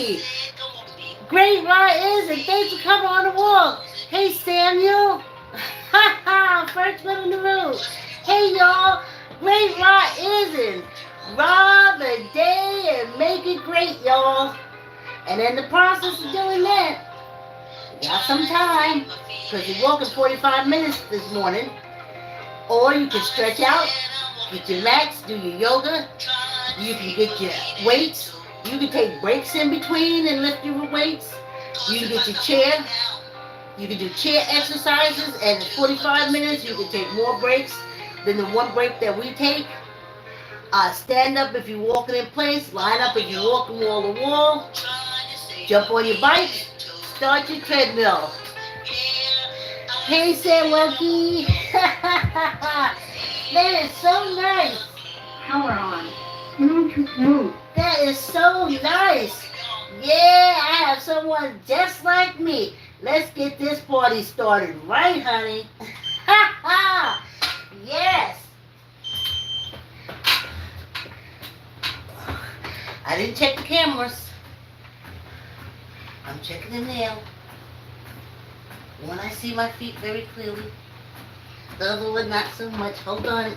Hey! Great Rod is, and thanks for coming on the walk. Hey, Samuel. Ha ha! First one in the room. Hey, y'all. Great Rod isn't. Rob the day and make it great, y'all. And in the process of doing that, you got some time because you're walking 45 minutes this morning. Or you can stretch out, get your mats, do your yoga. You can get your weights. You can take breaks in between and lift your weights. You can get your chair. You can do chair exercises, and in 45 minutes you can take more breaks than the one break that we take. Stand up if you're walking in place. Line up if you're walking wall to wall. Jump on your bike. Start your treadmill. Hey, Samwelky. That is so nice. Power on. Mm-hmm. That is so nice. Yeah, I have someone just like me. Let's get this party started, right, honey? Ha ha! Yes. I didn't check the cameras. I'm checking them now. One I see my feet very clearly. The other one not so much. Hold on.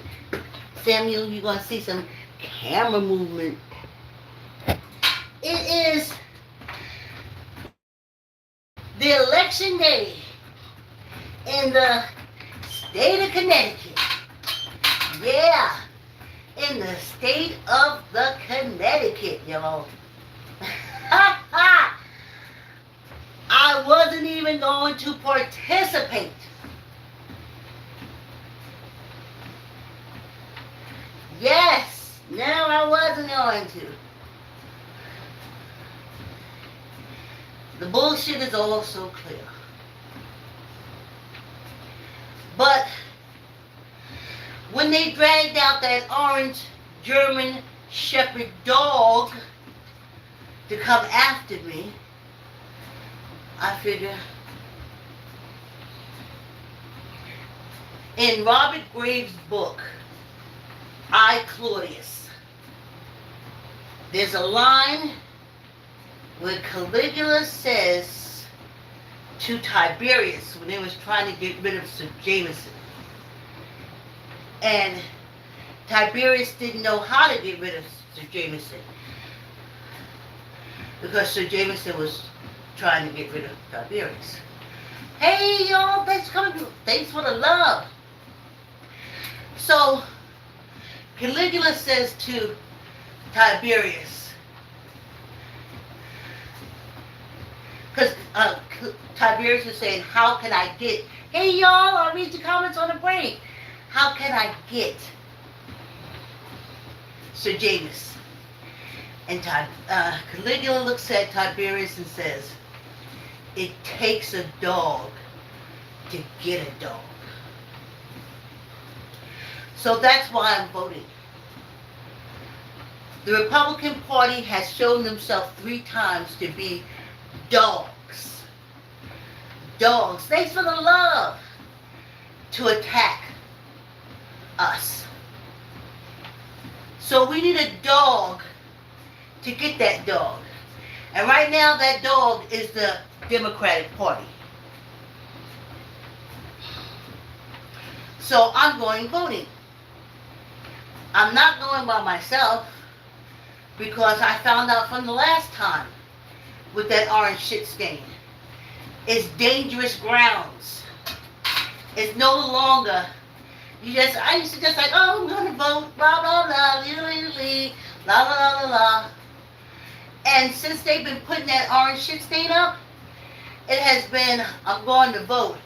Samuel, you're going to see some camera movement. It is the election day in the state of Connecticut. Yeah, in the state of the Connecticut, y'all. Ha ha! I wasn't even going to participate. Yes, no, I wasn't going to. The bullshit is all so clear. But when they dragged out that orange German Shepherd dog to come after me, I figure in Robert Graves' book, I, Claudius, there's a line where Caligula says to Tiberius when they was trying to get rid of Sir Jameson. And Tiberius didn't know how to get rid of Sir Jameson because Sir Jameson was trying to get rid of Tiberius. Hey y'all, thanks for coming. Thanks for the love. So Caligula says to Tiberius, because Tiberius is saying, how can I get, hey y'all, I'll read your comments on the break. How can I get Sir James? And Caligula looks at Tiberius and says, it takes a dog to get a dog. So that's why I'm voting. The Republican Party has shown themselves 3 times to be dogs. Dogs. Thanks for the love. To attack us. So we need a dog to get that dog. And right now that dog is the Democratic Party. So I'm going voting. I'm not going by myself because I found out from the last time with that orange shit stain. It's dangerous grounds. It's no longer, I used to just like, oh, I'm going to vote, blah, blah, blah, blah, blah, blah, blah. And since they've been putting that orange shit stain up, it has been, I'm going to vote.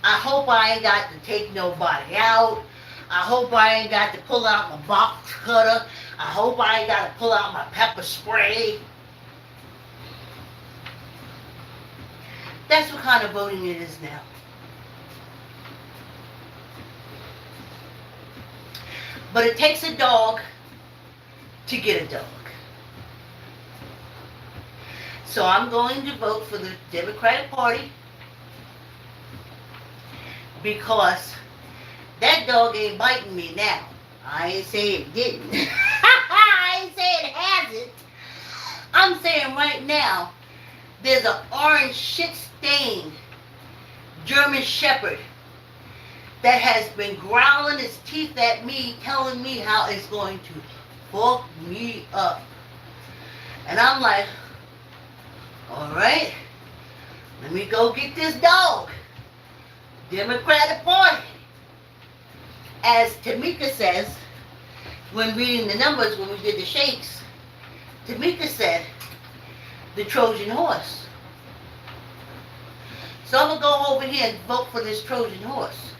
I hope I ain't got to take nobody out. I hope I ain't got to pull out my box cutter. I hope I ain't got to pull out my pepper spray. That's what kind of voting it is now. But it takes a dog to get a dog. So I'm going to vote for the Democratic Party because that dog ain't biting me now. I ain't say it didn't. I ain't say it hasn't. I'm saying right now, there's an orange shit-stained German Shepherd that has been growling its teeth at me, telling me how it's going to fuck me up. And I'm like, alright, let me go get this dog. Democratic Party. As Tamika says, when reading the numbers when we did the shakes, Tamika said, the Trojan horse. So I'm going to go over here and vote for this Trojan horse.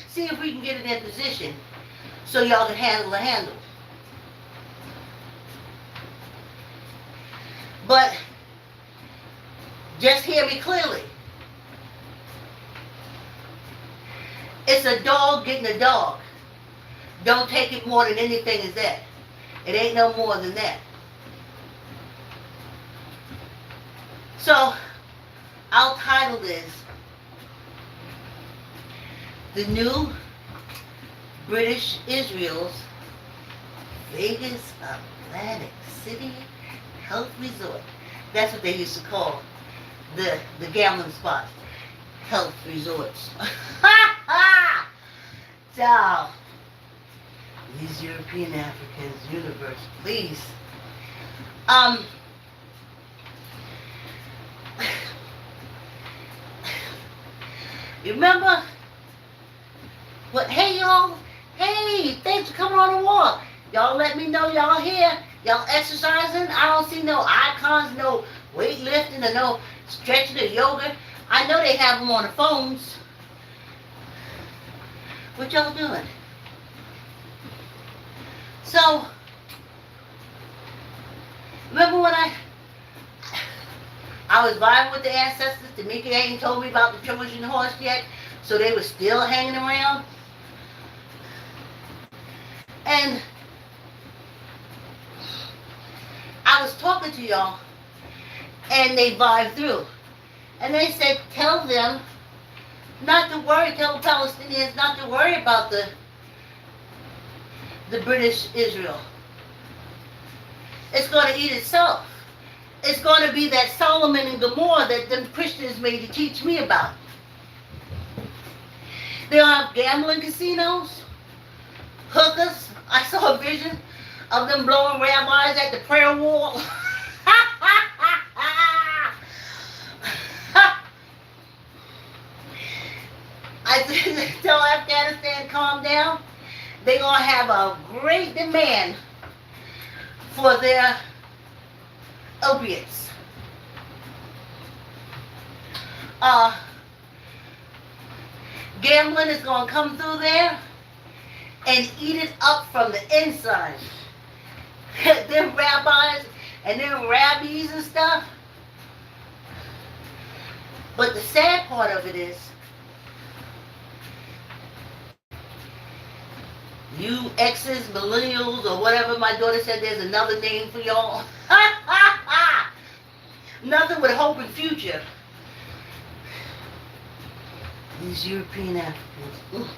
See if we can get it in position so y'all can handle the handle. But just hear me clearly. It's a dog getting a dog. Don't take it more than anything as that. It ain't no more than that. So, I'll title this, The New British Israel's Vegas Atlantic City Health Resort. That's what they used to call the gambling spot. Health resorts. So, these European Africans, universe, please. You remember? What? Hey, y'all. Hey, thanks for coming on the walk. Y'all let me know y'all here. Y'all exercising. I don't see no icons, no weightlifting, or no stretching or yoga. I know they have them on the phones. What y'all doing? So, remember when I was vibing with the ancestors? Tamika ain't told me about the Trojan horse yet, so they were still hanging around. And I was talking to y'all, and they vibed through. And they said, tell them not to worry, tell the Palestinians not to worry about the British Israel. It's going to eat itself. It's going to be that Solomon and Gomorrah that them Christians made to teach me about. They don't have gambling casinos, hookers. I saw a vision of them blowing rabbis at the prayer wall. I tell Afghanistan calm down. They're going to have a great demand for their opiates. Gambling is going to come through there and eat it up from the inside. Them rabbis and them rabbis and stuff. But the sad part of it is, you X's, millennials, or whatever, my daughter said there's another name for y'all. Nothing with hope and future. These European Africans.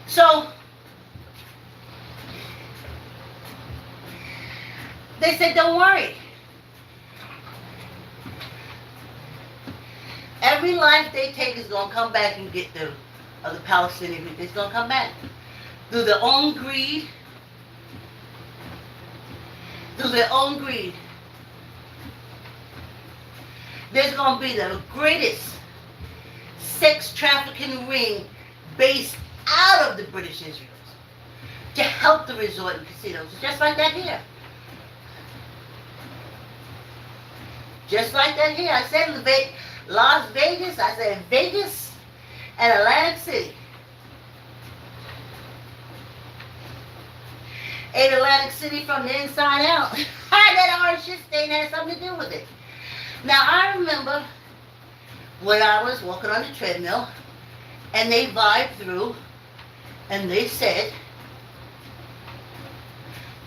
So, they said, don't worry. Every life they take is going to come back and get them, of the Palestinian people. It's going to come back. Through their own greed. Through their own greed. There's going to be the greatest sex trafficking ring based out of the British Israel to help the resort and casinos. Just like that here. Just like that here. I said Las Vegas. I said Vegas and Atlantic City. Ate Atlantic City from the inside out. That orange shit stain had something to do with it. Now, I remember when I was walking on the treadmill, and they vibed through, and they said,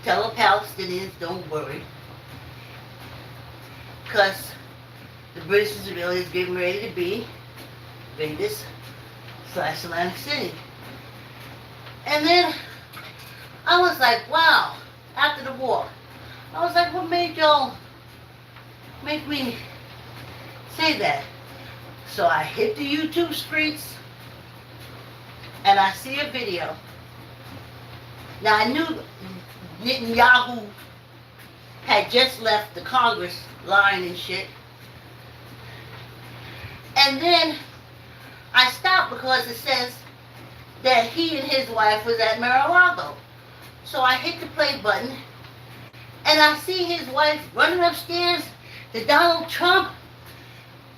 tell the Palestinians don't worry, because the British Israel is getting ready to be Vegas / Atlantic City. And then I was like, wow, after the war. I was like, what made y'all make me say that? So I hit the YouTube streets and I see a video. Now I knew Netanyahu had just left the Congress line and shit. And then I stopped because it says that he and his wife was at Mar-a-Lago. So I hit the play button and I see his wife running upstairs to Donald Trump.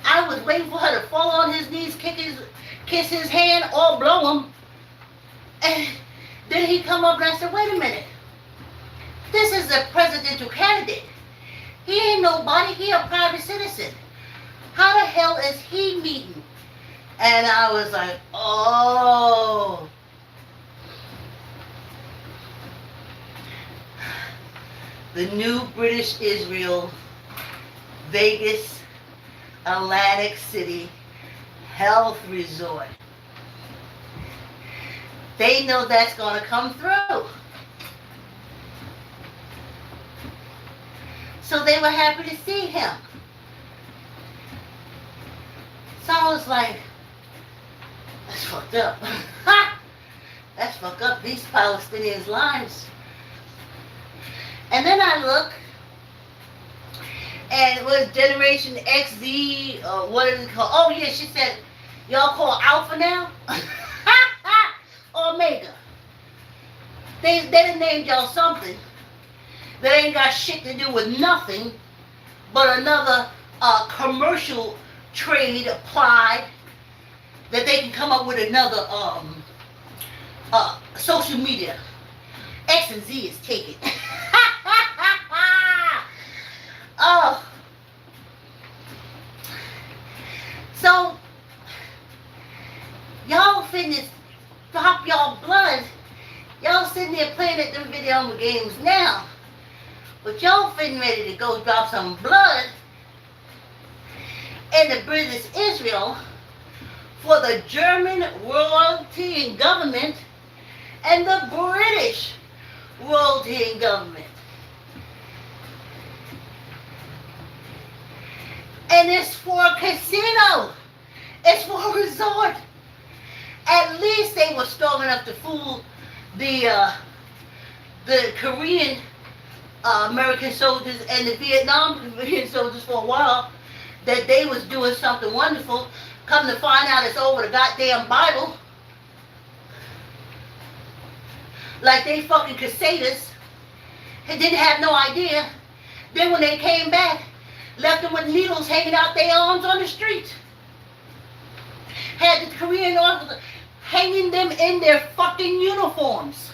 I was waiting for her to fall on his knees, kiss his hand, or blow him. And then he come up and I said, wait a minute. This is a presidential candidate. He ain't nobody. He a private citizen. How the hell is he meeting? And I was like, oh. The new British Israel, Vegas, Atlantic City health resort. They know that's going to come through. So they were happy to see him. So I was like, that's fucked up. That's fucked up. These Palestinians' lives. And then I look, and it was Generation XZ, what is it called? Oh yeah, she said, y'all call Alpha now? Omega. They done named y'all something that ain't got shit to do with nothing but another commercial trade applied that they can come up with another social media. X and Z is taken. Oh. So, y'all finna drop y'all blood. Y'all sitting there playing at them video games now. But y'all finna ready to go drop some blood in the British Israel for the German royalty and government and the British royalty and government. And it's for a casino. It's for a resort. At least they were strong enough to fool the Korean American soldiers and the Vietnam Korean soldiers for a while that they was doing something wonderful. Come to find out it's over the goddamn Bible. Like they fucking crusaders and didn't have no idea. Then when they came back, left them with needles hanging out their arms on the street. Had the Korean officers hanging them in their fucking uniforms.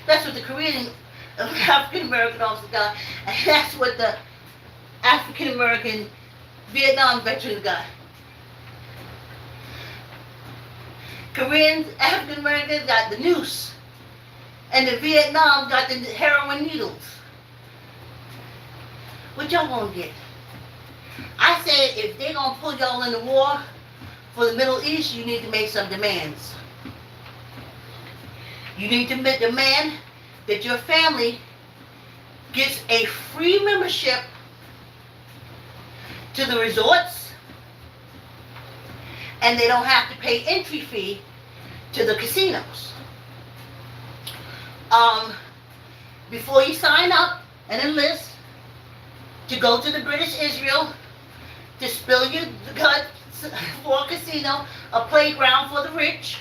That's what the Korean African American officers got, and that's what the African American Vietnam veterans got. Koreans, African Americans got the noose, and the Vietnam got the heroin needles. What y'all gonna get? I said if they gonna put y'all in the war for the Middle East, you need to make some demands. You need to demand that your family gets a free membership to the resorts, and they don't have to pay entry fee to the casinos. Before you sign up and enlist to go to the British Israel to spill your guts for a casino, a playground for the rich,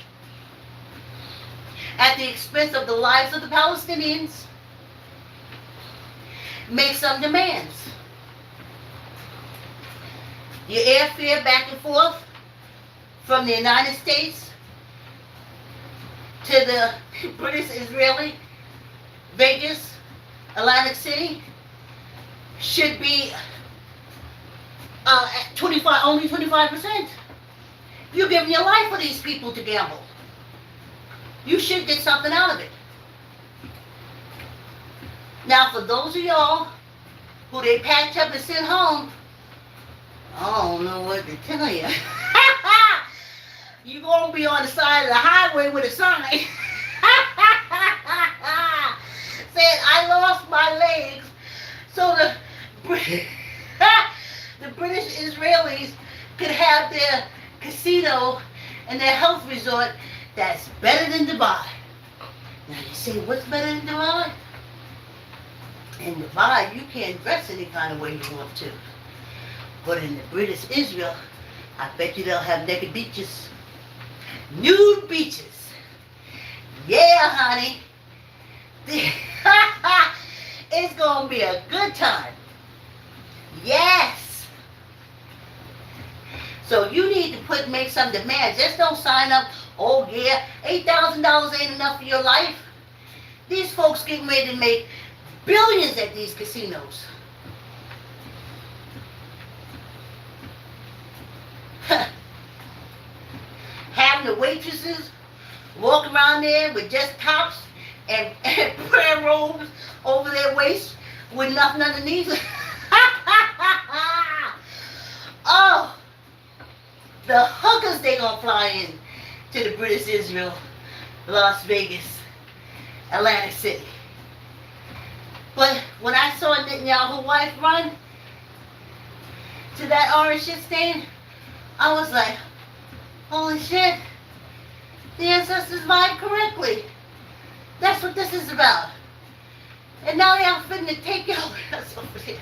at the expense of the lives of the Palestinians, make some demands. Your airfare back and forth from the United States to the British Israeli Vegas, Atlantic City should be at only 25%. You're giving your life for these people to gamble. You should get something out of it. Now, for those of y'all who they patch up and send home, I don't know what to tell you. You're going to be on the side of the highway with a sign. I lost my legs so the the British Israelis could have their casino and their health resort that's better than Dubai. Now you say, what's better than Dubai? In Dubai, you can't dress any kind of way you want to. But in the British Israel, I bet you they'll have naked beaches. Nude beaches. Yeah, honey. It's going to be a good time. Yes. So you need to make some demands. Just don't sign up. Oh, yeah, $8,000 ain't enough for your life. These folks getting ready to make billions at these casinos. Having the waitresses walk around there with just tops and prayer robes over their waist with nothing underneath. Oh, the hookers they gonna fly in to the British Israel, Las Vegas, Atlantic City. But when I saw Netanyahu's wife run to that orange shit stain, I was like, holy shit, the ancestors vibed correctly. That's what this is about. And now y'all finna take y'all ass over there.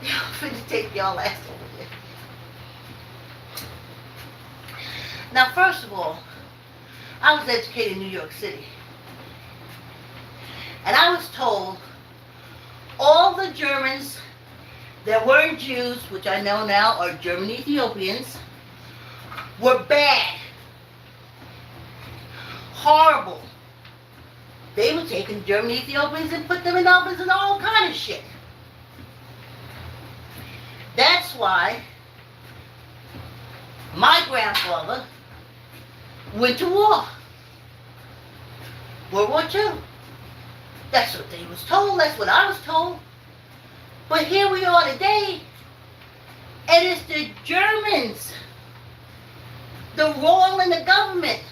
Y'all finna take y'all ass over there. Now, first of all, I was educated in New York City. And I was told all the Germans that weren't Jews, which I know now are German Ethiopians, were bad. Horrible. They were taking German Ethiopians and put them in ovens and all kind of shit. That's why my grandfather went to war. World War II. That's what they was told. That's what I was told. But here we are today, and it's the Germans, the royal and the government,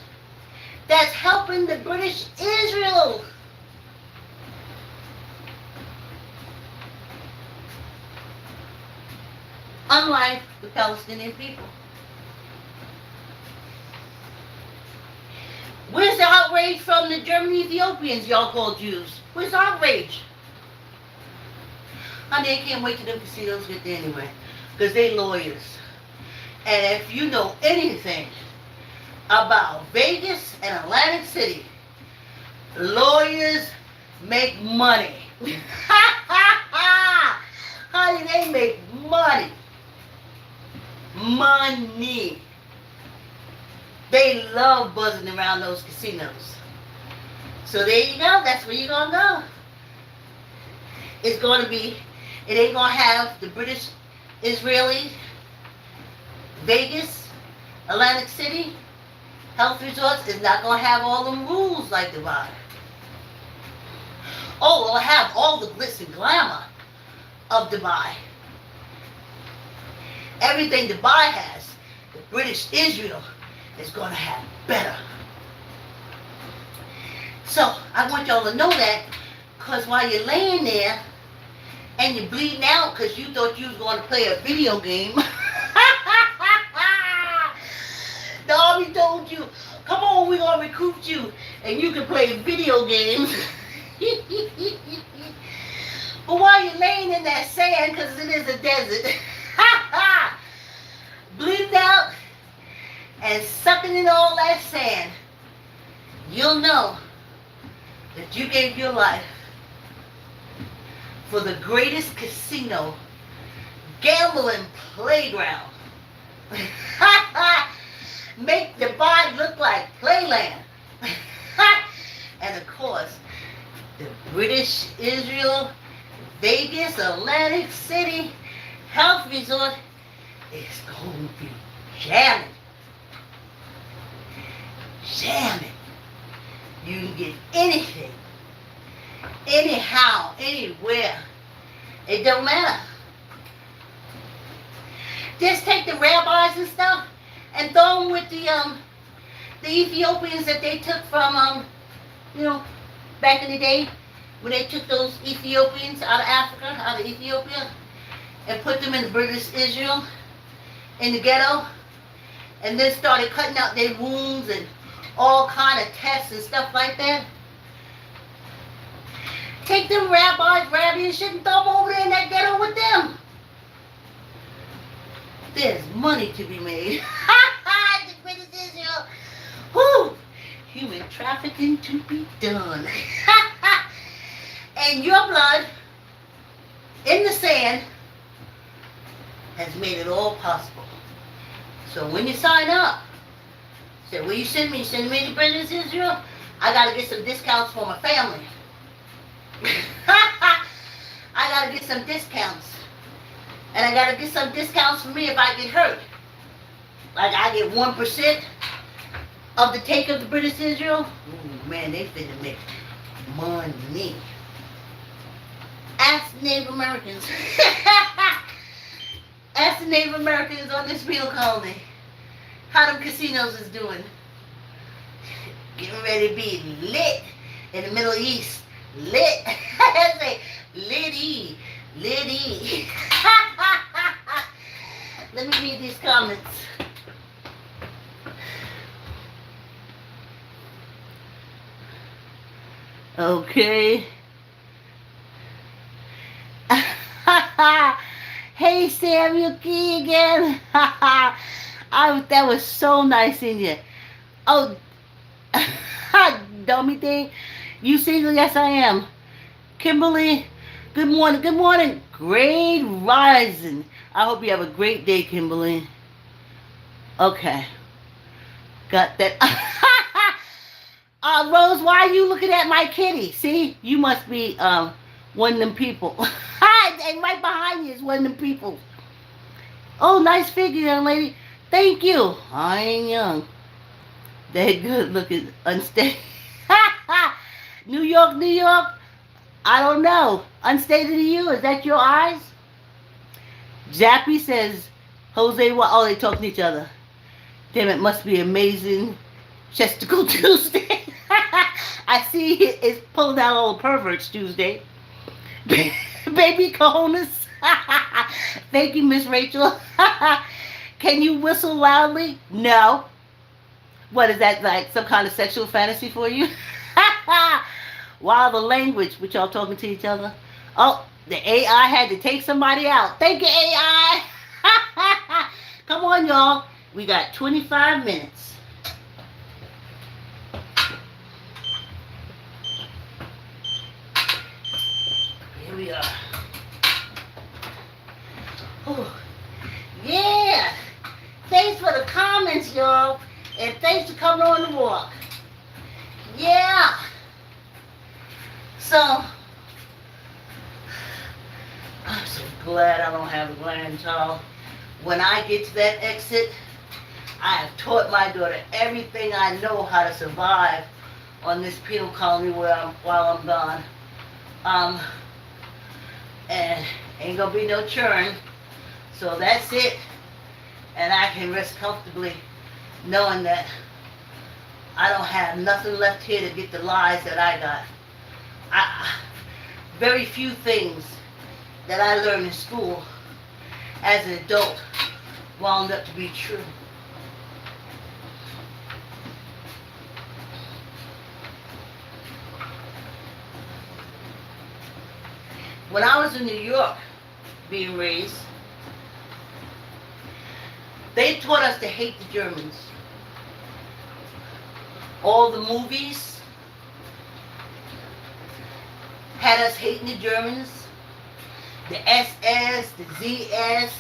that's helping the British Israel. Unlike the Palestinian people. Where's the outrage from the German Ethiopians y'all call Jews? Where's the outrage? Honey, they can't wait till the casinos get there anyway. Because they lawyers. And if you know anything about Vegas and Atlantic City, lawyers make money. Honey, they make money. Money. They love buzzing around those casinos. So there you go. That's where you're going to go. It's going to be, it ain't going to have the British, Israeli, Vegas, Atlantic City, health resorts. It's not going to have all them rules like Dubai. Oh, it'll have all the glitz and glamour of Dubai. Everything Dubai has, the British Israel is going to have better. So, I want y'all to know that, because while you're laying there and you're bleeding out because you thought you was going to play a video game, the army told you, come on, we're going to recruit you and you can play video games. But while you're laying in that sand, because it is a desert, bleeding out and sucking in all that sand, you'll know that you gave your life for the greatest casino, gambling playground. Make Dubai look like Playland. And of course, the British Israel, Vegas, Atlantic City health resort is going to be jamming. Jamming. You can get anything, anyhow, anywhere. It don't matter. Just take the rabbis and stuff and throw them with the Ethiopians that they took from back in the day when they took those Ethiopians out of Africa, out of Ethiopia, and put them in British Israel, in the ghetto, and then started cutting out their wounds and all kind of tests and stuff like that. Take them rabbis, and shit and throw them over there in that ghetto with them. There's money to be made. The British Israel. Whew. Human trafficking to be done. And your blood in the sand has made it all possible. So when you sign up, say, will you send me? Send me to British Israel? I got to get some discounts for my family. I got to get some discounts. And I got to get some discounts for me if I get hurt. Like I get 1% of the take of the British Israel. Ooh, man, they finna make money. Ask Native Americans. Ask the Native Americans on this penal colony how them casinos is doing. Getting ready to be lit in the Middle East. Lit. I say litty. Litty. Let me read these comments. Okay. Hey, Samuel Key again. That was so nice in you. Oh, dummy thing. You single? Yes, I am. Kimberly, good morning. Good morning. Great rising. I hope you have a great day, Kimberly. Okay. Got that. Rose, why are you looking at my kitty? See? You must be one of them people. And right behind you is one of them people. Oh, nice figure, young lady. Thank you. I ain't young. They good looking, unsteady. New York, New York. I don't know. Unstated to you? Is that your eyes? Jappy says, Jose, what? Oh, they talking to each other. Damn, it must be amazing. Chesticle Tuesday. I see it's pulling out all the perverts Tuesday. Baby cojones. Thank you, Miss Rachel. Can you whistle loudly? No. What is that, like some kind of sexual fantasy for you? Wow, the language, which y'all talking to each other. Oh, the AI had to take somebody out. Thank you, AI. Come on, y'all. We got 25 minutes. Here we are. Oh, yeah. Thanks for the comments, y'all. And thanks for coming on the walk. Yeah. So, I'm so glad I don't have a grand child. When I get to that exit, I have taught my daughter everything I know how to survive on this penal colony while I'm gone. And ain't gonna be no churn. So that's it. And I can rest comfortably knowing that I don't have nothing left here to get the lies that I got. Very few things that I learned in school as an adult wound up to be true. When I was in New York being raised, they taught us to hate the Germans. All the movies had us hating the Germans. The SS, the ZS,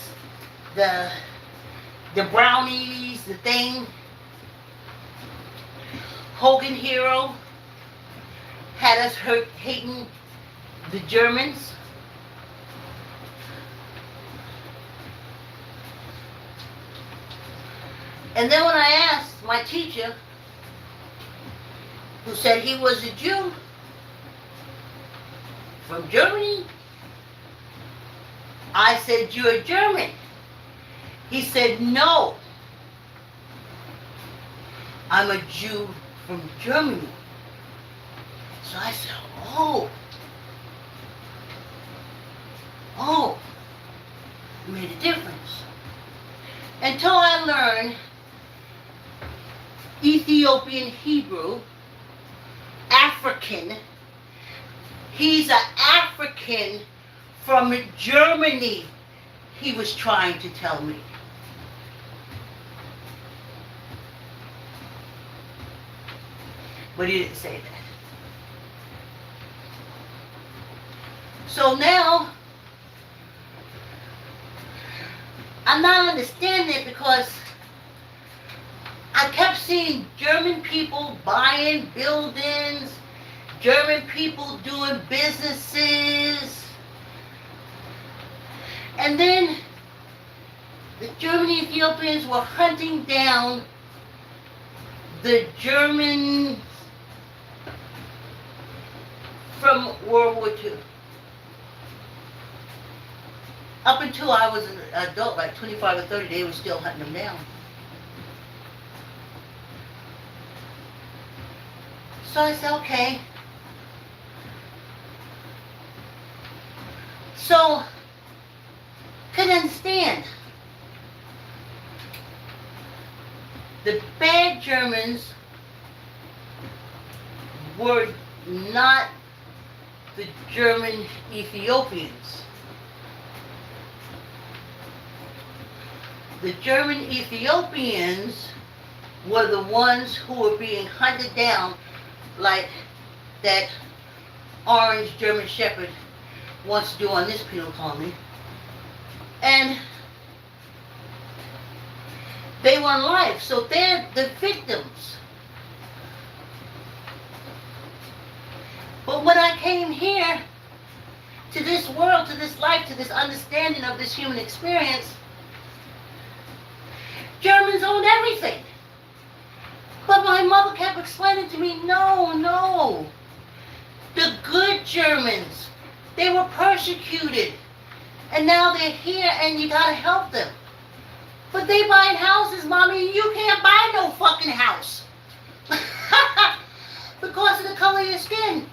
the brownies, the thing. Hogan Hero had us hating the Germans. And then when I asked my teacher, who said he was a Jew from Germany, I said, "You're German." He said, "No, I'm a Jew from Germany." So I said, oh, it made a difference. Until I learned Ethiopian Hebrew, African. He's an African from Germany, he was trying to tell me. But he didn't say that. So now, I'm not understanding it because I kept seeing German people buying buildings, German people doing businesses, and then the German Ethiopians were hunting down the Germans from World War II. Up until I was an adult, like 25 or 30, they were still hunting them down. So I said, okay. So, couldn't understand. The bad Germans were not the German Ethiopians. The German Ethiopians were the ones who were being hunted down like that orange German Shepherd wants to do on this penal colony. And they want life, so they're the victims. But when I came here to this world, to this life, to this understanding of this human experience, Germans owned everything. But my mother kept explaining to me, no. The good Germans, they were persecuted. And now they're here and you gotta help them. But they buying houses, Mommy, you can't buy no fucking house. Because of the color of your skin.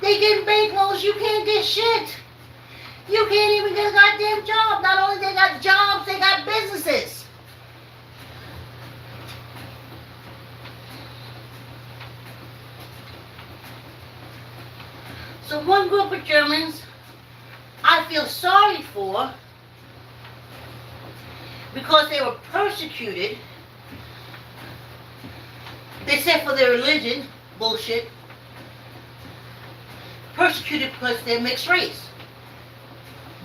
They getting bankrolls, you can't get shit. You can't even get a goddamn job. Not only they got jobs, they got businesses. So one group of Germans I feel sorry for because they were persecuted. They said for their religion, bullshit. Persecuted because they're mixed race.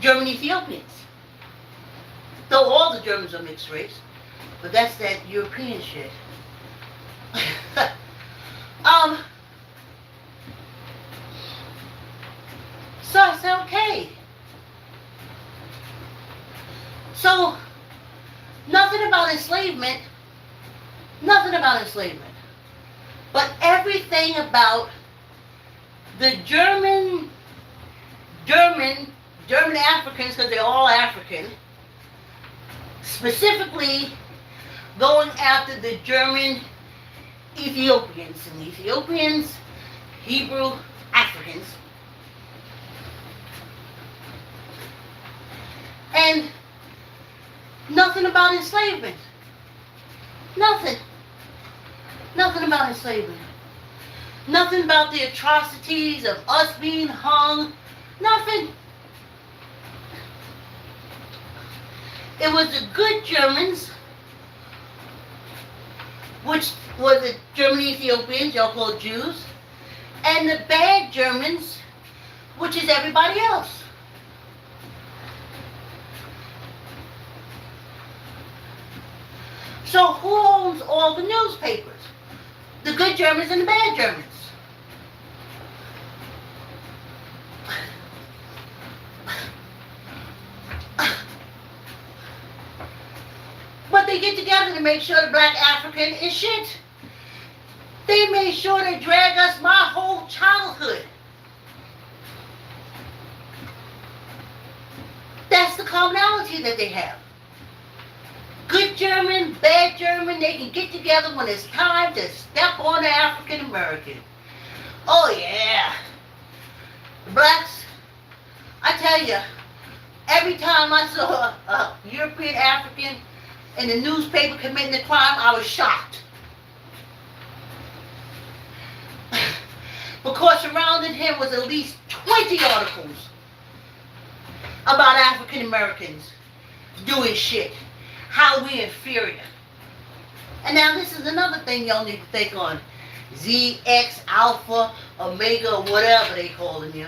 German Ethiopians. Though all the Germans are mixed race, but that's that European shit. So I said, okay. So, nothing about enslavement, but everything about the German Africans, because they're all African, specifically going after the German Ethiopians, and the Ethiopians, Hebrew Africans. And nothing about enslavement. Nothing about enslavement. Nothing about the atrocities of us being hung. Nothing. It was the good Germans, which were the German Ethiopians, y'all call Jews, and the bad Germans, which is everybody else. So who owns all the newspapers? The good Germans and the bad Germans. But they get together to make sure the black African is shit. They made sure to drag us my whole childhood. That's the commonality that they have. Good German, bad German, they can get together when it's time to step on the African American. Oh yeah. The blacks, I tell you, every time I saw a European African in the newspaper committing a crime, I was shocked. Because surrounding him was at least 20 articles about African Americans doing shit. How we inferior. And now this is another thing y'all need to think on. Z, X, Alpha, Omega, or whatever they calling you.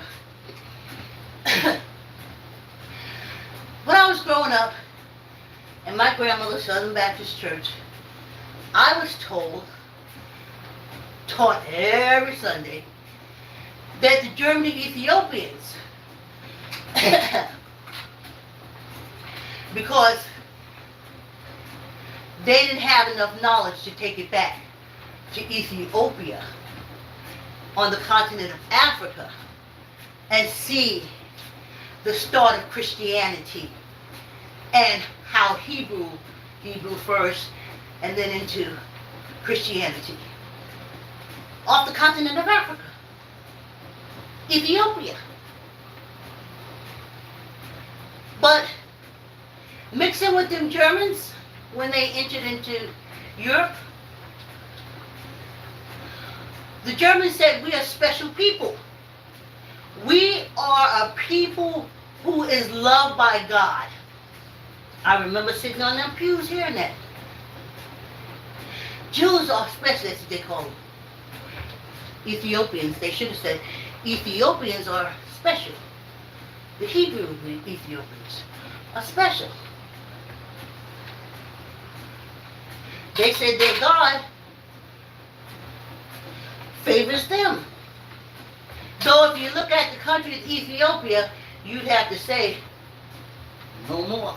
When I was growing up in my grandmother's Southern Baptist church, I was taught every Sunday, that the German Ethiopians, because they didn't have enough knowledge to take it back to Ethiopia on the continent of Africa and see the start of Christianity and how Hebrew first and then into Christianity off the continent of Africa, Ethiopia. But mixing with them Germans when they entered into Europe, the Germans said, we are special people. We are a people who is loved by God. I remember sitting on them pews hearing that. Jews are special, that's what they call them. Ethiopians, they should have said, Ethiopians are special. The Hebrew Ethiopians are special. They said their God favors them. So if you look at the country of Ethiopia, you'd have to say, no more.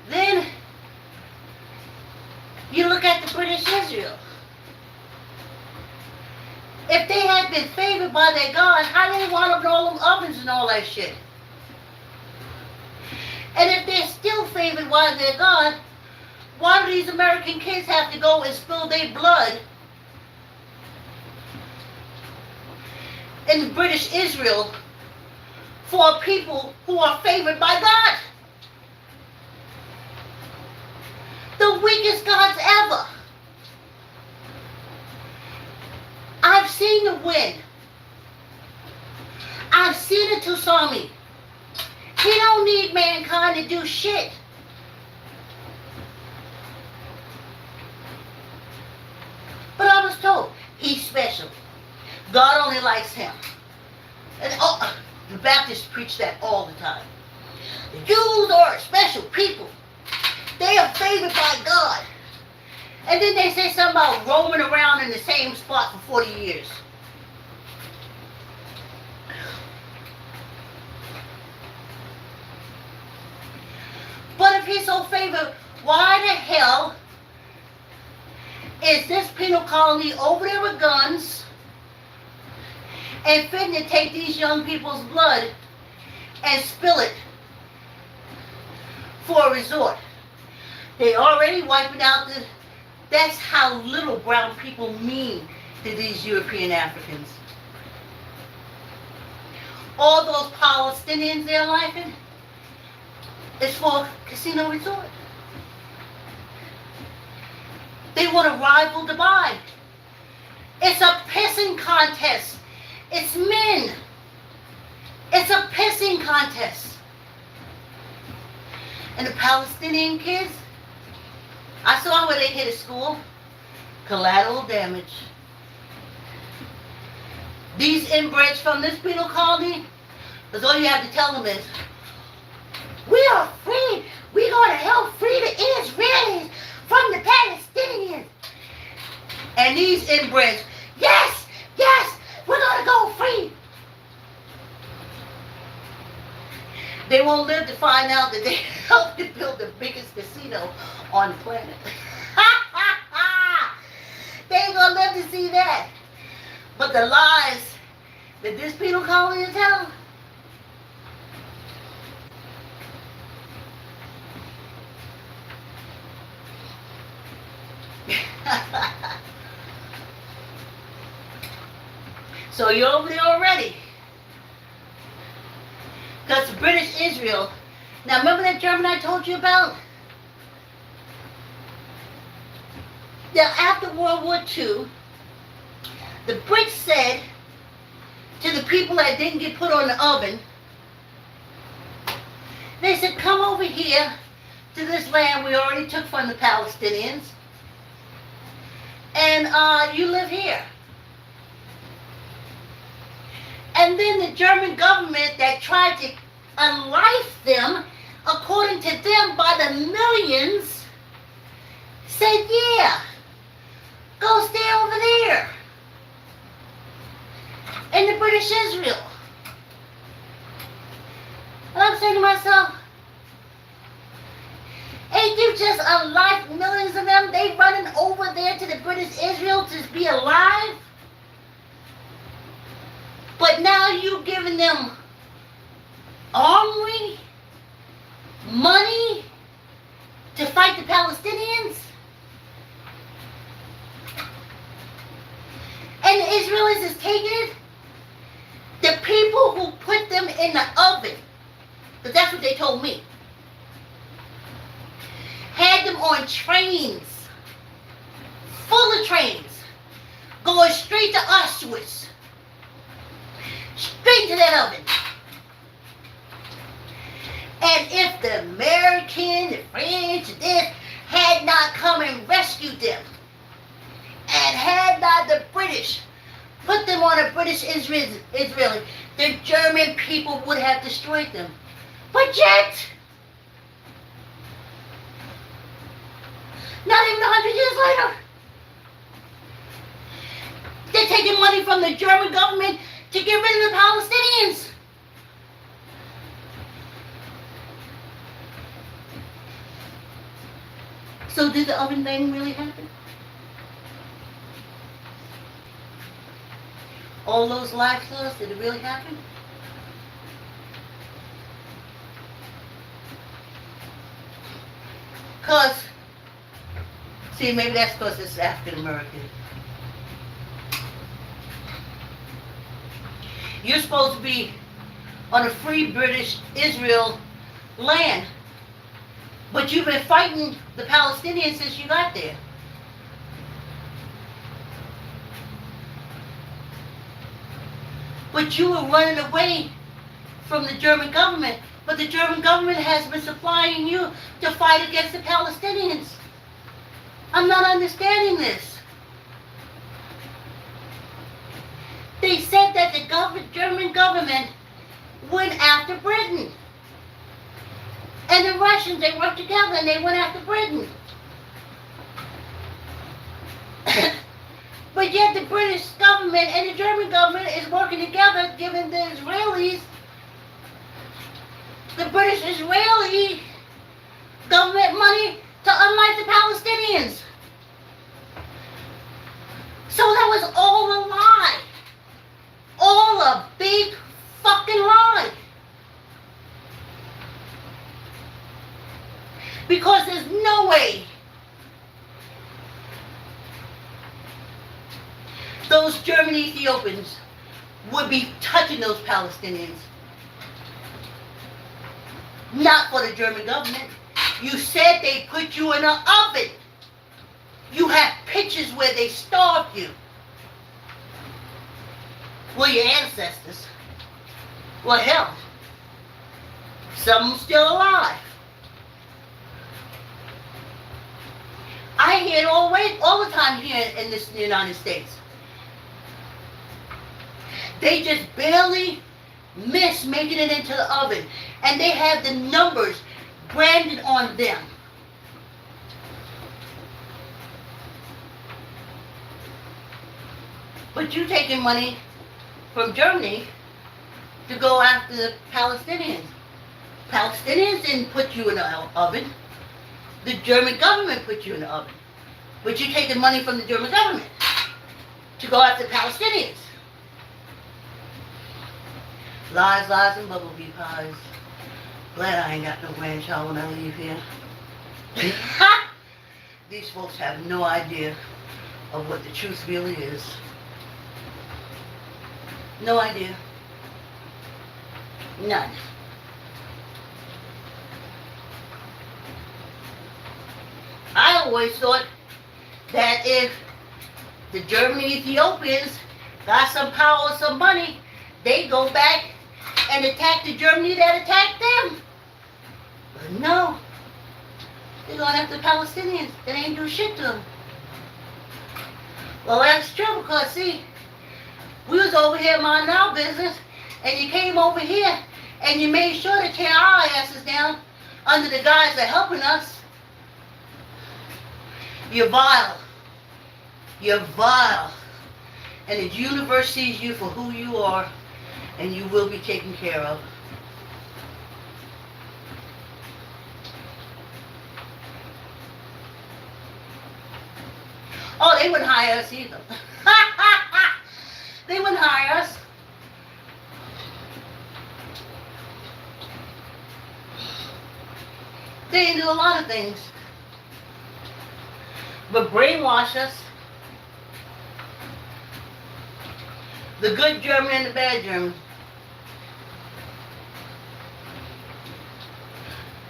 Then you look at the British Israel. If they had been favored by their God, how do they want up in all them ovens and all that shit? And if they're still favored by their God, why do these American kids have to go and spill their blood in British Israel for people who are favored by God? The weakest gods ever. I've seen the wind. I've seen the tsunami. He don't need mankind to do shit. But I was told, he's special. God only likes him. And the Baptists preach that all the time. The Jews are a special people. They are favored by God. And then they say something about roaming around in the same spot for 40 years. But if he's so favored, why the hell is this penal colony over there with guns and fitting to take these young people's blood and spill it for a resort? They already wiping out the... That's how little brown people mean to these European Africans. All those Palestinians they're liking is for casino resort. They want to rival Dubai. It's a pissing contest. It's men. It's a pissing contest. And the Palestinian kids, I saw where they hit a school. Collateral damage. These inbreds from this penal colony, because all you have to tell them is, we are free. We're going to help free the Israelis from the Palestinians. And these inbreds, yes, yes, we're going to go free. They won't live to find out that they helped to build the biggest casino on the planet. They ain't going to live to see that. But the lies that this penal colony is telling, So you're over there already. Because the British Israel. Now remember that German I told you about? Now after World War II, the Brits said to the people that didn't get put on the oven, they said, come over here to this land we already took from the Palestinians, and you live here. And then the German government that tried to unlife them, according to them by the millions, said, yeah, go stay over there in the British Israel. And I'm saying to myself, ain't you just unlife millions of them? They running over there to the British Israel to be alive? But now you giving them armory, money to fight the Palestinians? And the Israelis is taking it? The people who put them in the oven, because that's what they told me, had them on trains, full of trains, going straight to Auschwitz, straight to that oven. And if the American, the French, this, had not come and rescued them, and had not the British put them on a British Israeli, the German people would have destroyed them. But yet, not even 100 years later, they're taking money from the German government to get rid of the Palestinians. So did the oven thing really happen? All those lives lost, did it really happen? Because, see, maybe that's because it's African American. You're supposed to be on a free British Israel land, but you've been fighting the Palestinians since you got there. But you were running away from the German government. But the German government has been supplying you to fight against the Palestinians. I'm not understanding this. They said that the German government went after Britain. And the Russians, they worked together and they went after Britain. But yet the British government and the German government is working together, giving the Israelis, the British Israeli government money to unlife the Palestinians. So that was all a lie. All a big fucking lie. Because there's no way those German Ethiopians would be touching those Palestinians. Not for the German government. You said they put you in an oven. You have pictures where they starved you. Well, your ancestors. Well, hell, some of them still alive. I hear it all the time here in the United States. They just barely miss making it into the oven. And they have the numbers branded on them. But you taking money from Germany to go after the Palestinians. Palestinians didn't put you in the oven. The German government put you in the oven. But you're taking money from the German government to go after the Palestinians. Lies, lies, and bumblebee pies. Glad I ain't got no grandchild when I leave here. These folks have no idea of what the truth really is. No idea. None. I always thought that if the German Ethiopians got some power or some money, they go back and attack the Germany that attacked them. But no, they're going after the Palestinians that ain't do shit to them. Well, that's true because, see, we was over here minding our business, and you came over here and you made sure to tear our asses down under the guise of helping us. You're vile. You're vile. And the universe sees you for who you are, and you will be taken care of. Oh, they wouldn't hire us either. They wouldn't hire us. They didn't do a lot of things. But brainwash us. The good German and the bad German.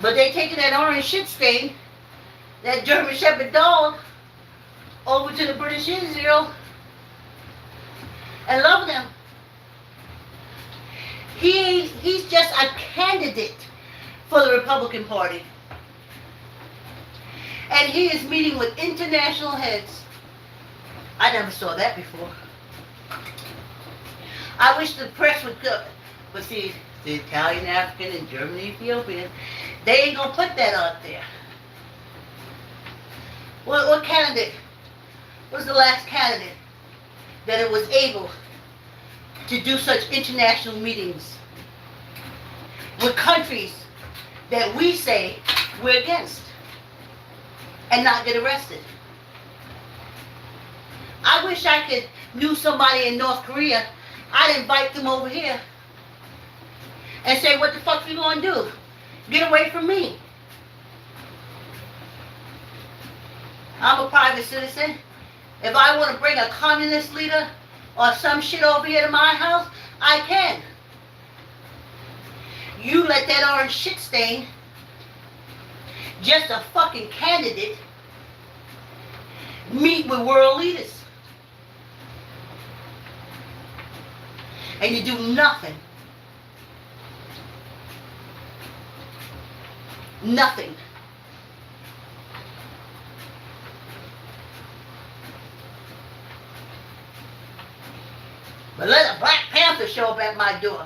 But they taking that orange shit stain, that German Shepherd dog, over to the British Israel and love them. He's just a candidate for the Republican Party. And he is meeting with international heads. I never saw that before. I wish the press would go. But see, the Italian, African, and German, Ethiopian, they ain't gonna put that out there. What candidate was the last candidate that it was able to do such international meetings with countries that we say we're against and not get arrested? I wish I could knew somebody in North Korea. I'd invite them over here and say, what the fuck you gonna do? Get away from me. I'm a private citizen. If I want to bring a communist leader or some shit over here to my house, I can. You let that orange shit stain, just a fucking candidate, meet with world leaders. And you do nothing. Nothing. But let a Black Panther show up at my door.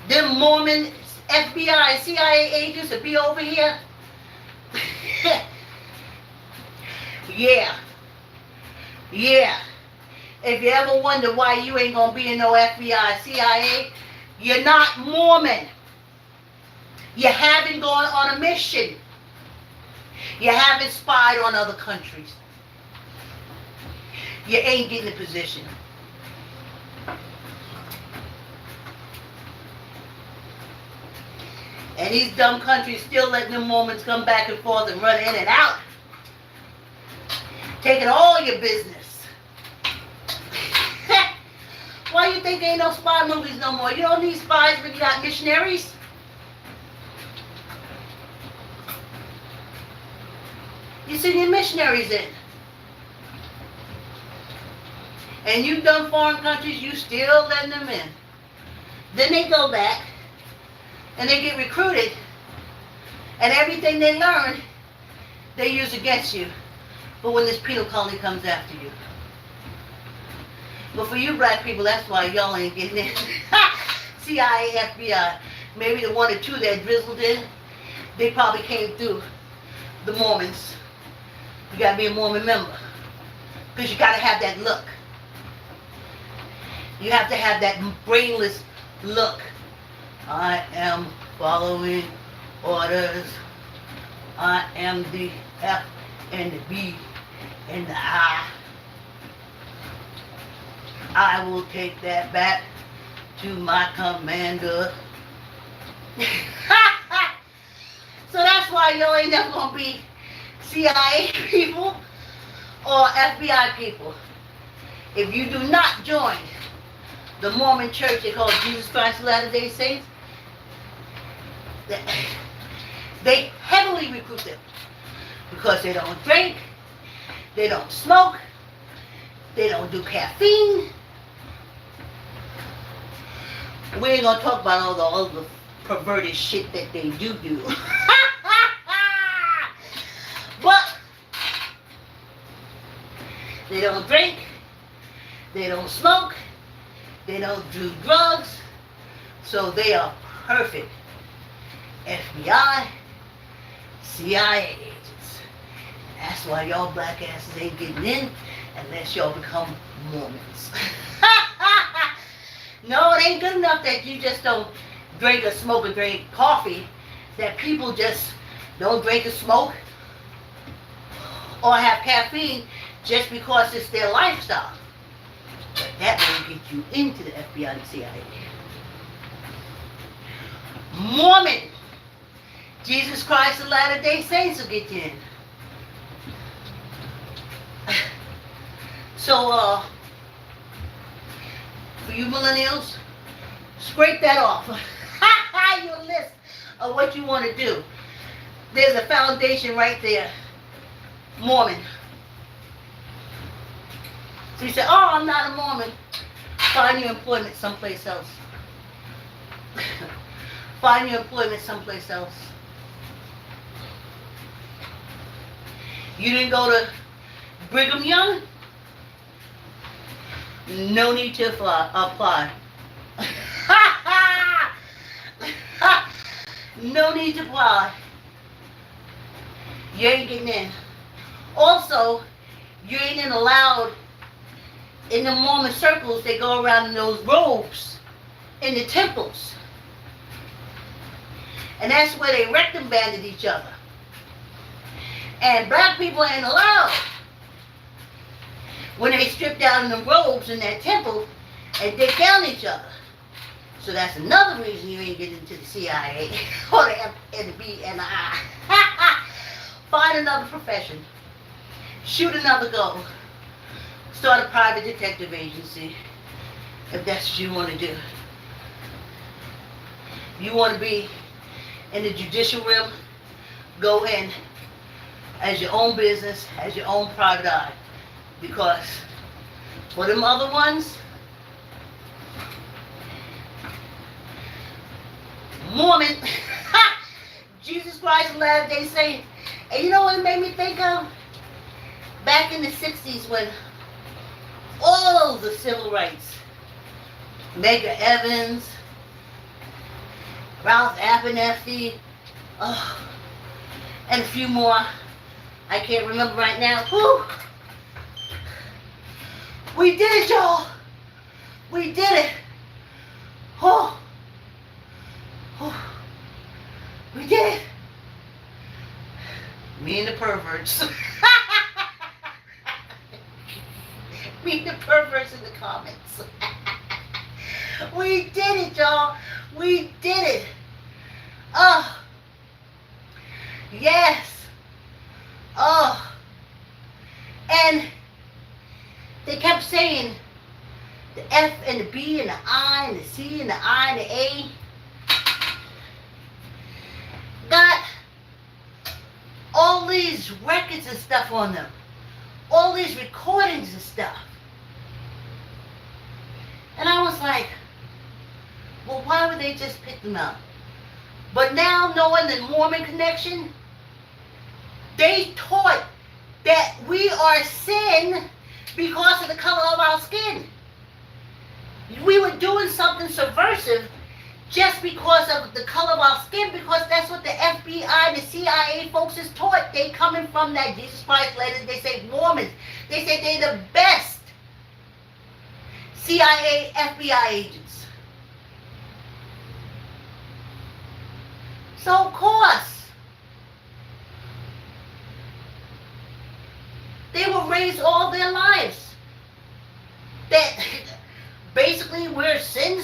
Them Mormon FBI, CIA agents will be over here. Yeah. Yeah. If you ever wonder why you ain't gonna be in no FBI, CIA, you're not Mormon. You haven't gone on a mission. You haven't spied on other countries. You ain't getting a position. And these dumb countries still letting them Mormons come back and forth and run in and out. Taking all your business. Why you think there ain't no spy movies no more? You don't need spies when you got missionaries. You send your missionaries in. And you dumb foreign countries, you still letting them in. Then they go back and they get recruited, and everything they learn, they use against you. But when this penal colony comes after you. But for you black people, that's why y'all ain't getting in. CIA, FBI, maybe the one or two that drizzled in, they probably came through the Mormons. You gotta be a Mormon member. Because you gotta have that look. You have to have that brainless look. I am following orders. I am the F and the B and the I. I will take that back to my commander. So that's why y'all ain't never gonna be CIA people or FBI people. If you do not join the Mormon church they call Jesus Christ of Latter-day Saints, they heavily recruit them because they don't drink, they don't smoke, they don't do caffeine. We ain't gonna talk about all the perverted shit that they do. But they don't drink, they don't smoke, they don't do drugs, so they are perfect FBI, CIA agents. That's why y'all black asses ain't getting in unless y'all become Mormons. No, it ain't good enough that you just don't drink or smoke or drink coffee, that people just don't drink or smoke or have caffeine just because it's their lifestyle. But that won't get you into the FBI and CIA. Mormon, Jesus Christ of Latter-day Saints will get you in. So, for you millennials, scrape that off. Your list of what you want to do. There's a foundation right there. Mormon. So you say, oh, I'm not a Mormon. Find your employment someplace else. Find your employment someplace else. You didn't go to Brigham Young? No need to apply. No need to apply. You ain't getting in. Also, you ain't even allowed in the Mormon circles. They go around in those robes in the temples. And that's where they rectum banded each other. And black people ain't allowed when they strip down in the robes in that temple and dick down each other. So that's another reason you ain't getting into the CIA or the FBI and the I. Find another profession. Shoot another goal. Start a private detective agency if that's what you want to do. You want to be in the judicial realm, go in as your own business, as your own private eye. Because for them other ones, Mormon, Jesus Christ of Latter-day Saints. And you know what it made me think of? Back in the 60s when all the civil rights, Medgar Evers, Ralph Abernathy, and a few more, I can't remember right now. Whew. We did it, y'all. We did it. Oh. Oh. We did it. Me and the perverts. Me and the perverts in the comments. We did it, y'all. We did it. Oh. Yes. Oh. And they kept saying the F and the B and the I and the C and the I and the A got all these records and stuff on them. All these recordings and stuff. And I was like, well, why would they just pick them out? But now, knowing the Mormon connection, they taught that we are sin because of the color of our skin. We were doing something subversive just because of the color of our skin, because that's what the FBI, the CIA folks is taught. They coming from that Jesus Christ letters. They say Mormons. They say they're the best CIA, FBI agents. So of course, they were raised all their lives that basically we're sin.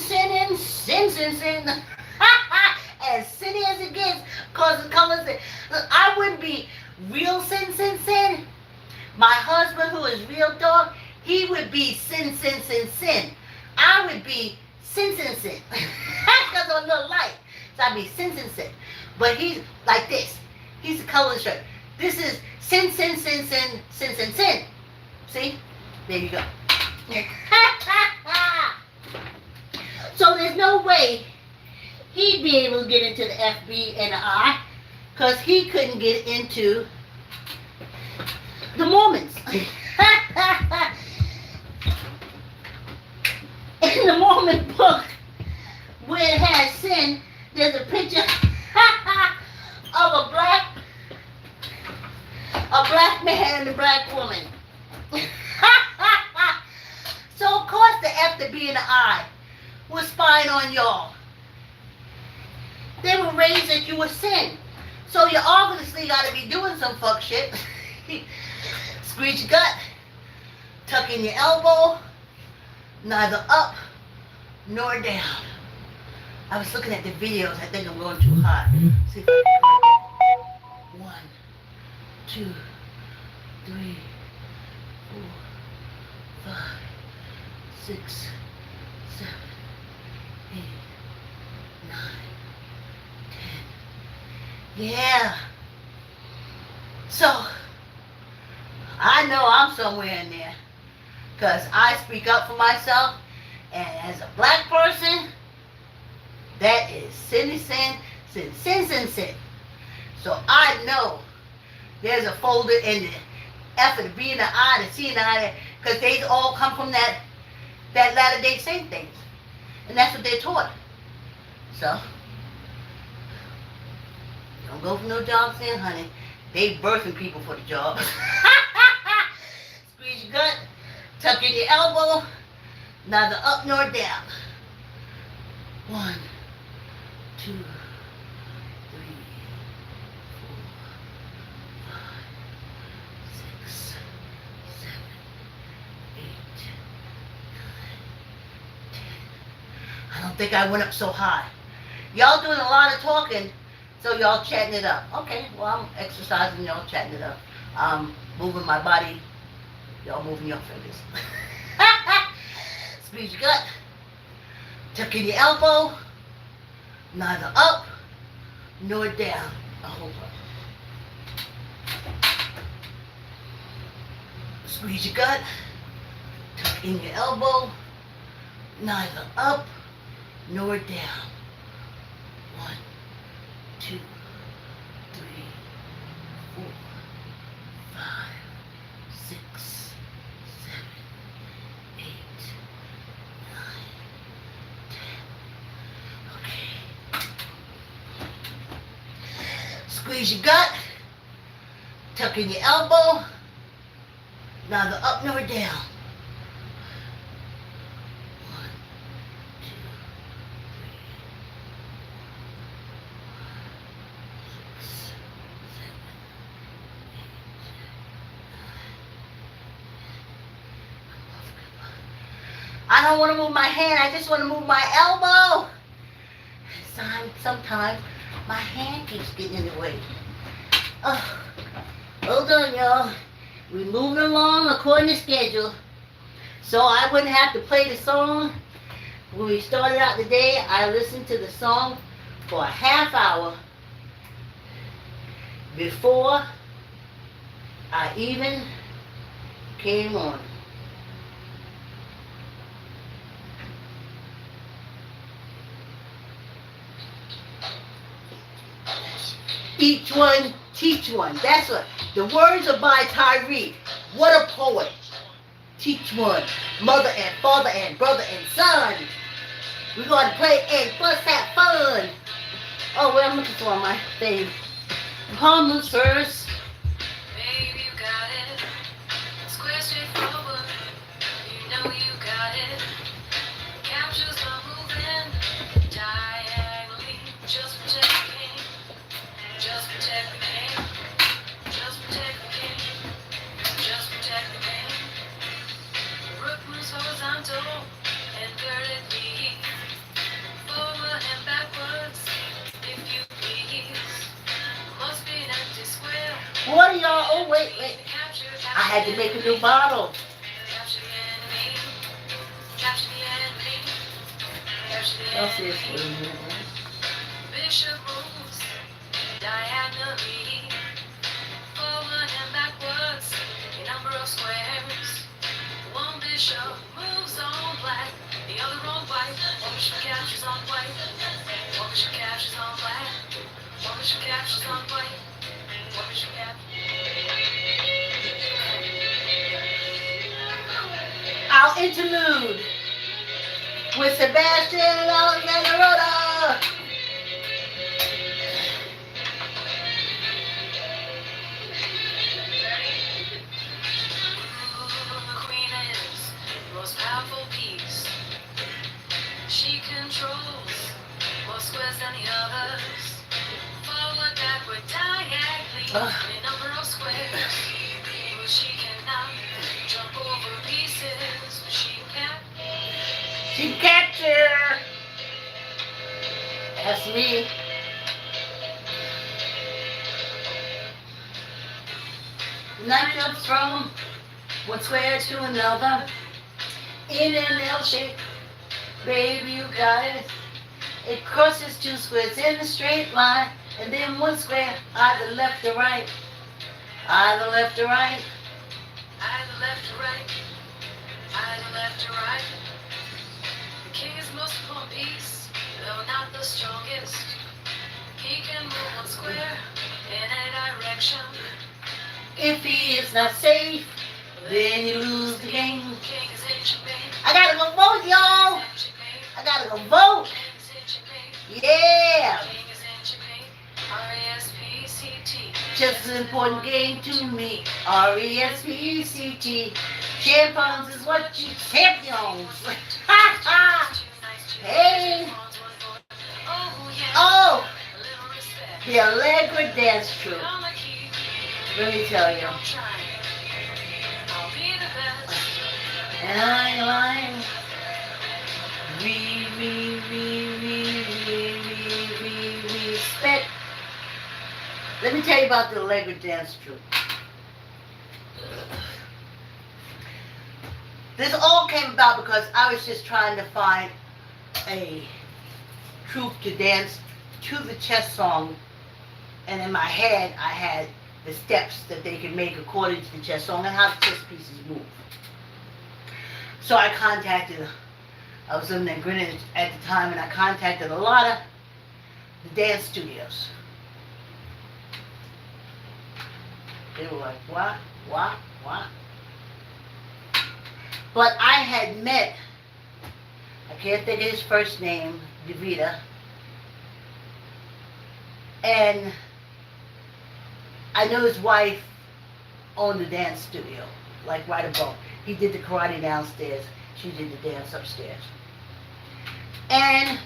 As sinny as it gets, cause the color sin. Look, I wouldn't be real sin. My husband, who is real dark, He would be sin, sin, sin, sin. I would be sin, sin, sin. Because I'm a little light. So I'd be sin, sin, sin. But he's like this. He's the color of the shirt. This is sin, sin, sin, sin, sin, sin, sin. See? There you go. So there's no way he'd be able to get into the FB and the I, because he couldn't get into the Mormons. In the Mormon book, where it has sin, there's a picture of a black man and a black woman. So of course the F, the B, and the I was spying on y'all. They were raised that you were sin. So you obviously got to be doing some fuck shit. Squeeze your gut, tuck in your elbow, neither up nor down. I was looking at the videos. I think I'm going too high. See if I can correct it. 1, 2, 3, 4, 5, 6, 7, 8, 9, 10. Yeah. So, I know I'm somewhere in there. Because I speak up for myself. And as a black person, that is sin, sin, sin, sin, sin, sin. So I know there's a folder in the F and the B and the I, the C and the I, because they all come from that Latter-day Saint things. And that's what they're taught. So, don't go for no jobs then, honey. They birthing people for the job. Squeeze your gut, tuck in your elbow, neither up nor down. 1, 2, 3, 4, 5, 6, 7, 8, 9, 10. I don't think I went up so high. Y'all doing a lot of talking, so y'all chatting it up. Okay, well I'm exercising, y'all chatting it up. I'm moving my body, y'all moving your fingers. Squeeze your gut, tuck in your elbow, neither up nor down. Hold on. Squeeze your gut, tuck in your elbow, neither up nor down. 1, 2, 3, 4, 5, 6, 7, 8, 9, 10. Okay. Squeeze your gut, tuck in your elbow, neither up nor down. 1, 2, 3, 6, 7, 8, 9, 10. I don't want to move my hand, I just want to move my elbow. Sometimes my hand keeps getting in the way. Oh, hold on, y'all. We're moving along according to schedule. So I wouldn't have to play the song. When we started out the day, I listened to the song for a half hour before I even came on. Each one, teach one. That's what. The words are by Tyree. What a poet. Teach one. Mother and father and brother and son. We're going to play and fuss, have fun. Oh, well, I'm looking for my thing. Harmless first. Baby, you got it. Square, straightforward. You know you got it. Captures my movement diagonally. Just protect the king. Just protect the king. Just protect the king. Just protect the king. Rook moves horizontal and vertically. Forward and backwards, if you please. Must be an empty square. What are y'all? Oh, wait. I had to make a new bottle. Capture the I'll see it's what it is. Bishop moves diagonally, forward and backwards, a number of squares. One bishop moves on black, the other on white. One bishop captures on white, one bishop captures on black, one bishop captures on white, one bishop captures. Our interlude with Sebastian Alexander. The queen is the most powerful piece. She controls more squares than the others. Forward, backward, diagonally, in a number of squares. But she cannot jump over pieces, but she can. She capture. That's me. Night jumps from one square to another in an L shape. Baby, you got it. It crosses two squares in a straight line, and then one square, either left or right. Either left or right. Either left or right, either left or right. The king is most important piece, though not the strongest. He can move one square in a direction. If he is not safe, then you lose the game. King is in Japan. I gotta go vote, y'all. I gotta go vote. King is in Japan. Yeah. King is in Japan. R-A-S-P-C-T. Just an important game to me. R-E-S-P-E-C-T. Champions is what you champions. Ha ha. Hey. Oh, yeah. Oh, A little respect. the Allegra dance troupe. On the key. Let me tell you. Don't try. I'll be the best. And I ain't lying. Respect. Let me tell you about the Allegra dance troupe. This all came about because I was just trying to find a troupe to dance to the chess song, and in my head I had the steps that they could make according to the chess song and how the chess pieces move. So I was living in Greenwich at the time, and I contacted a lot of the dance studios. They were like, what? But I had met, I can't think of his first name, DeVita, and I knew his wife owned the dance studio, like right above. He did the karate downstairs, she did the dance upstairs. And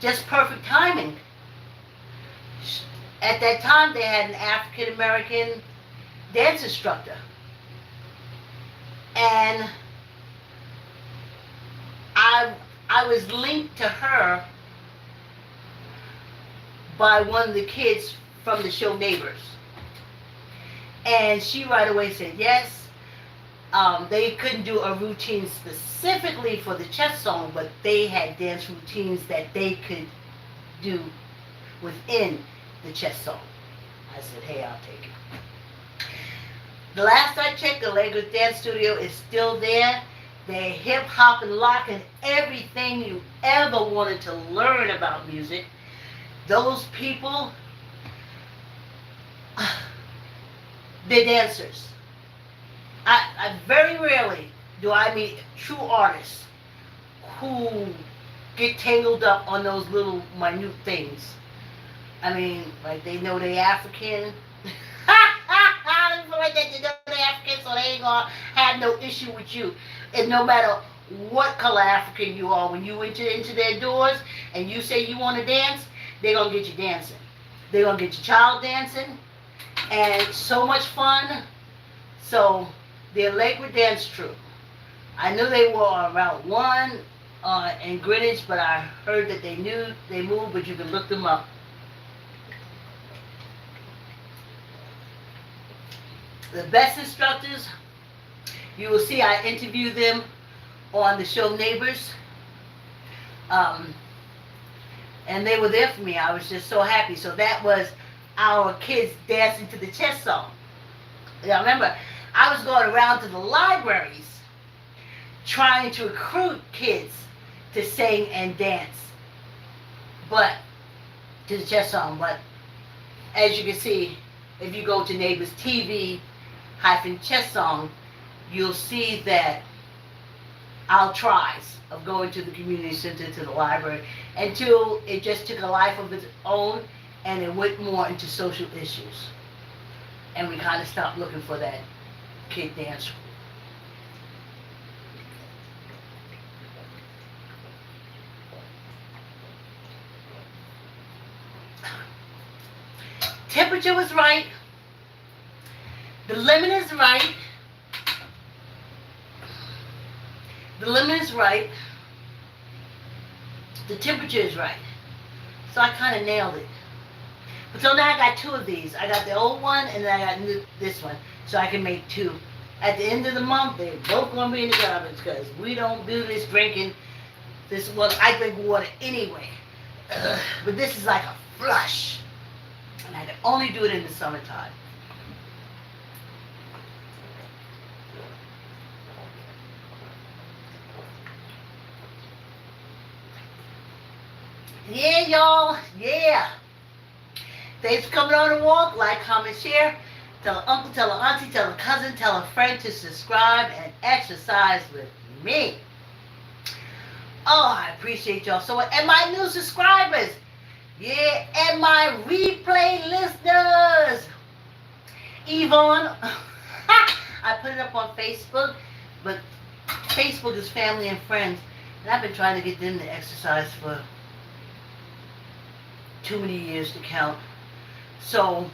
just perfect timing. At that time, they had an African American dance instructor. And I was linked to her by one of the kids from the show Neighbors. And she right away said yes. They couldn't do a routine specifically for the chess song, but they had dance routines that they could do within the chess song. I said, hey, I'll take it. The last I checked, the Allegra Dance Studio is still there. They're hip hop and lock and everything you ever wanted to learn about music. Those people, they're dancers. I very rarely do I meet true artists who get tangled up on those little minute things. I mean, like they know they're African. Like that, they know they're African, so they ain't gonna have no issue with you. And no matter what color African you are, when you enter into their doors and you say you want to dance, they're gonna get you dancing. They're gonna get your child dancing, and it's so much fun. So the Allegra Dance Troupe. I knew they were on Route 1 in Greenwich, but I heard that they moved, but you can look them up. The best instructors, you will see I interviewed them on the show Neighbors. Um, and they were there for me. I was just so happy. So that was our kids dancing to the chess song. Yeah, remember, I was going around to the libraries trying to recruit kids to sing and dance, but to the chess song. But as you can see, if you go to Neighbors TV -chess song, you'll see that our tries of going to the community center, to the library, until it just took a life of its own and it went more into social issues. And we kind of stopped looking for that kid dance. Temperature was right. The lemon is right. The lemon is right. The temperature is right. So I kind of nailed it. But so now I got two of these. I got the old one and then I got this one. So I can make two. At the end of the month, they're both going to be in the garbage because we don't do this drinking. This, well, I drink water anyway. But this is like a flush. And I can only do it in the summertime. Yeah, y'all. Yeah. Thanks for coming on a walk. Like, comment, share. Tell an uncle, tell an auntie, tell a cousin, tell a friend to subscribe and exercise with me. Oh, I appreciate y'all so much. And my new subscribers. Yeah, and my replay listeners. Yvonne. I put it up on Facebook, but Facebook is family and friends. And I've been trying to get them to exercise for too many years to count. So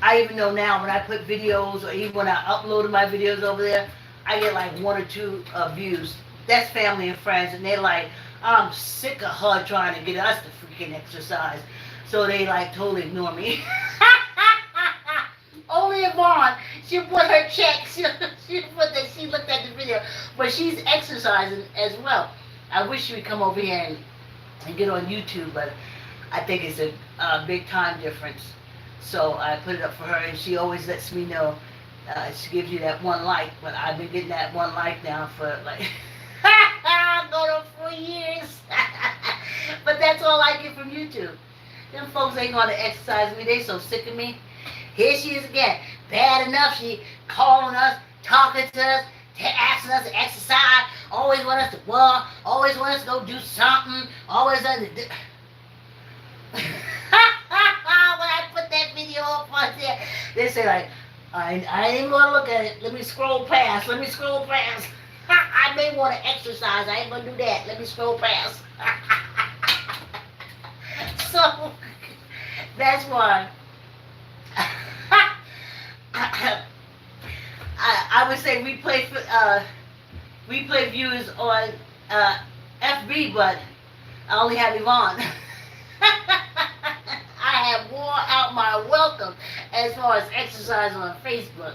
I even know now when I put videos, or even when I uploaded my videos over there, I get like 1 or 2 views. That's family and friends, and they're like, I'm sick of her trying to get us to freaking exercise. So they like totally ignore me. Only Yvonne, she put her check, she looked at the video, but she's exercising as well. I wish she would come over here and get on YouTube, but I think it's a big time difference. So I put it up for her, and she always lets me know. She gives you that 1 like, but I've been getting that 1 like now for like going on 4 years. But that's all I get from YouTube. Them folks ain't gonna exercise me. They so sick of me. Here she is again. Bad enough she calling us, talking to us, asking us to exercise, always want us to walk, always want us to go do something, always want to do. When I put that video up on there, they say like, I ain't gonna look at it. Let me scroll past. I may want to exercise. I ain't gonna do that. Let me scroll past. So that's why I would say replay viewers on FB, but I only have Yvonne. I have wore out my welcome as far as exercising on Facebook.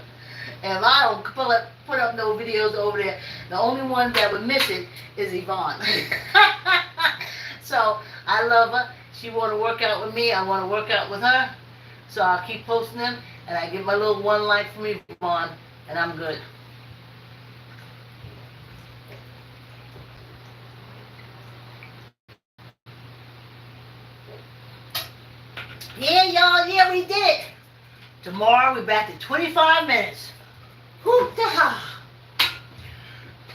And if I don't put up no videos over there, the only one that would miss it is Yvonne. So I love her. She want to work out with me. I want to work out with her. So I'll keep posting them, and I get my little 1 like from Yvonne, and I'm good. Yeah, y'all, yeah, we did it. Tomorrow we're back to 25 minutes. Hoop-da!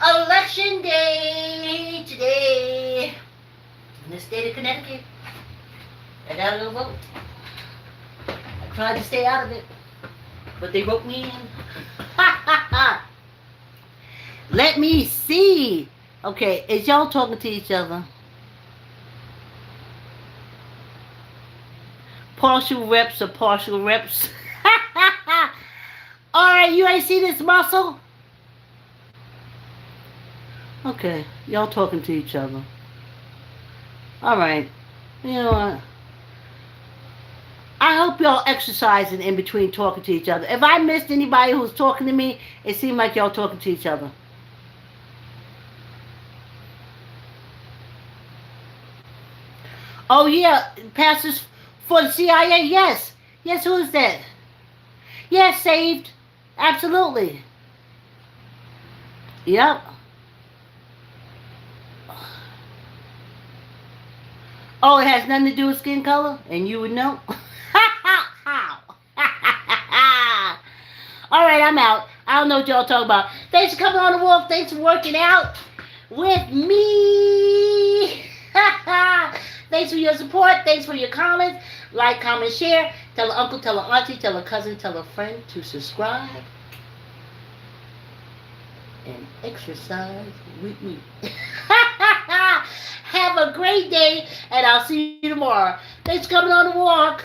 Election day today in the state of Connecticut. I gotta go vote. I tried to stay out of it, but they wrote me in. Let me see. Okay, is y'all talking to each other? Partial reps or partial reps? Alright, you ain't see this muscle? Okay, y'all talking to each other. Alright, you know what? I hope y'all exercising in between talking to each other. If I missed anybody who's talking to me, it seemed like y'all talking to each other. Oh yeah, pastors for the CIA. Yes, yes. Who is that? Yes, saved. Absolutely. Yep. Oh, it has nothing to do with skin color, and you would know. How? All right, I'm out. I don't know what y'all talking about. Thanks for coming on the walk. Thanks for working out with me. Thanks for your support. Thanks for your comments. Like, comment, share. Tell an uncle, tell an auntie, tell a cousin, tell a friend to subscribe and exercise with me. Have a great day, and I'll see you tomorrow. Thanks for coming on the walk.